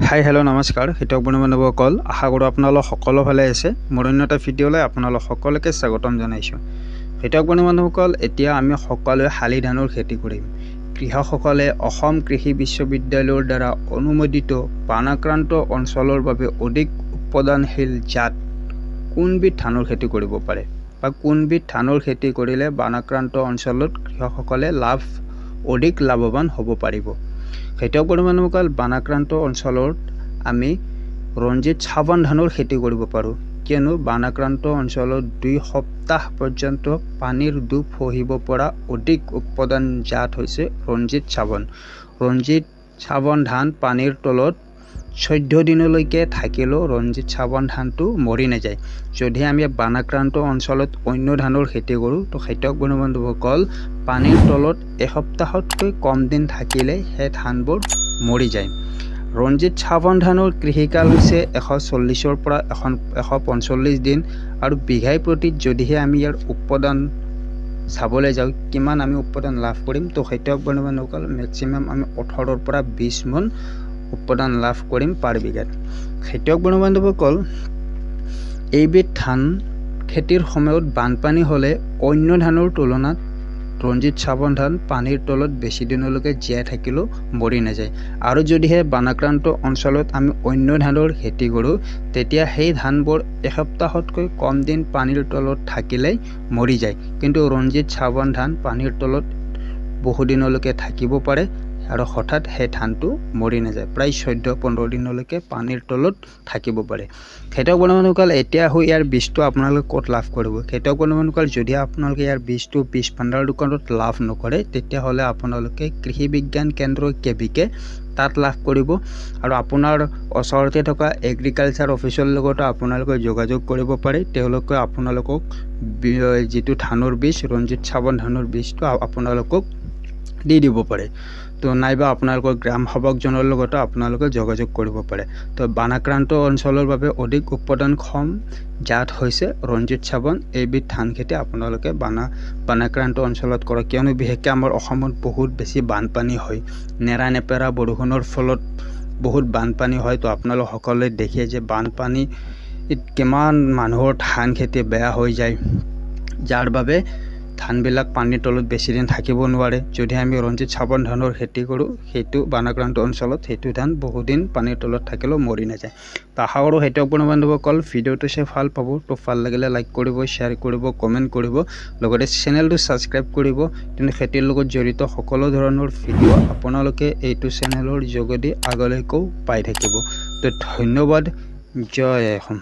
Hi hello' নমস্কাৰ হিতক বন্ধুবান্ধৱসকল আশা কৰোঁ আপোনালোক সকলো ভালে আছে মোৰ অন্য এটা ভিডিঅ'লৈ আপোনালোক সকলোকে স্বাগতম জনাইছোঁ হিতক বন্ধুবান্ধৱসকল এতিয়া আমি সকলোৱে শালি ধানৰ খেতি কৰিম কৃষকসকলে অসম কৃষি বিশ্ববিদ্যালয়ৰ দ্বাৰা অনুমোদিত বানাক্ৰান্ত অঞ্চলৰ বাবে অধিক উৎপাদনশীল জাত কোনবিধ ধানৰ খেতি কৰিব পাৰে বা কোনবিধ ধানৰ খেতি কৰিলে বানাক্ৰান্ত অঞ্চলত কৃষকসকলে অধিক লাভৱান হ'ব পাৰিব খেতিয়ক বন্ধুসকল বানাক্ৰান্ত অঞ্চলত আমি ৰঞ্জিত চাবন ধানৰ খেতি কৰিব পাৰোঁ কিয়নো বানাক্ৰান্ত অঞ্চলত 2 সপ্তাহ পৰ্যন্ত পানীৰ ডুব সহিব পৰা অধিক উৎপাদন জাত হৈছে ৰঞ্জিত চাবন ধান পানীৰ তলত 14 দিনলৈকে থাকিলেও ৰঞ্জিত চাবন ধানটো মৰি নাযায় যদি আমি বানাক্ৰান্ত অঞ্চলত অন্য ধানৰ খেতি কৰোঁ তো খেতিয়ক বন্ধুসকল পানীৰ তলত এসপ্তাহতকৈ কম দিন থাকিলে সেই ধানবোৰ মৰি যায় ৰঞ্জিত চাবন ধানৰ কৃষিকাল হৈছে 140 পৰা 145 দিন আৰু বিঘাই প্ৰতি যদিহে আমি ইয়াৰ উৎপাদন চাবলৈ যাওঁ কিমান আমি উৎপাদন লাভ কৰিম তো খেতিয়ক বন্ধুসকল ম্যাক্সিমাম আমি 18 পৰা 20 মন উৎপাদন লাভ কৰিম পাৰ বিঘাত খেতিয়ক বন্ধুসকল এইবিধ ধান খেতিৰ সময়ত বানপানী হলে অন্য ধানৰ তুলনাত ৰঞ্জিত চাবন ধান পানীৰ তলত বেছি দিনলৈকে জীয়াই থাকিলেও মৰি নাযায় আৰু যদিহে বানাক্ৰান্ত অঞ্চলত আমি অন্য ধানৰ খেতি কৰোঁ তেতিয়া সেই ধানবোৰ এসপ্তাহতকৈ কম দিন পানীৰ তলত থাকিলে মৰি যায় কিন্তু ৰঞ্জিত চাবন ধান পানীৰ তলত বহু দিনলৈকে থাকিব পাৰে আৰু হঠাৎ সেই ধানটো মৰি নাযায় প্ৰায় 14-15 দিনলৈকে পানীৰ তলত থাকিব পাৰে খেতিয়ক বন্ধুসকল এতিয়া ইয়াৰ বীজটো আপোনালোকে ক'ত লাভ কৰিব খেতিয়ক বন্ধুসকল যদি আপোনালোকে ইয়াৰ বীজটো বীজ ভাণ্ডাৰ দোকানত লাভ নকৰে তেতিয়া হলে আপোনালোকে কৃষি বিজ্ঞান কেন্দ্ৰ কেবিকে তাত লাভ কৰিব আৰু আপোনাৰ ওচৰতে থকা এগ্ৰিকালচাৰ অফিচৰ লগত আপোনালোকে যোগাযোগ কৰিব পাৰে তেওঁলোকে আপোনালোকক যিটো ধানৰ বীজ ৰঞ্জিত চাবন ধানৰ বীজটো আপোনালোকক দি দিব পাৰে তো নাইবা আপোনালোকৰ গ্ৰাম সেৱকজনৰ লগত আপোনালোকে যোগাযোগ কৰিব পাৰে তো বানাক্ৰান্ত অঞ্চলৰ বাবে অধিক উৎপাদনক্ষম জাত হৈছে ৰঞ্জিত চাবন এইবিধ ধান খেতি আপোনালোকে বানাক্ৰান্ত অঞ্চলত কৰে কিয়নো বিশেষকৈ আমাৰ অসমত বহুত বেছি বানপানী হয় নেৰানেপেৰা বৰষুণৰ ফলত বহুত বানপানী হয় তো আপোনালোক সকলোৱে দেখে যে বানপানী কিমান মানুহৰ ধান খেতি বেয়া হৈ যায় যাৰ বাবে ধানবিলাক পানীৰ তলত বেছি দিন থাকিব নোৱাৰে যদি আমি ৰঞ্জিত চাবন ধানৰ খেতি কৰোঁ সেইটো বানাক্ৰান্ত অঞ্চলত সেইটো ধান বহুদিন পানীৰ তলত থাকিলেও মৰি নাযায় তো আশা কৰোঁ খেতিয়ক বন্ধুসকল ভিডিঅ'টো চাই ভাল পাব তো ভাল লাগিলে লাইক কৰিব শ্বেয়াৰ কৰিব কমেণ্ট কৰিব লগতে চেনেলটো ছাবস্ক্ৰাইব কৰিব তেনে খেতিৰ লগত জড়িত সকলো ধৰণৰ ভিডিঅ' আপোনালোকে এইটো চেনেলৰ যোগেদি আগলৈকো পাই থাকিব তো ধন্যবাদ জয় অসম।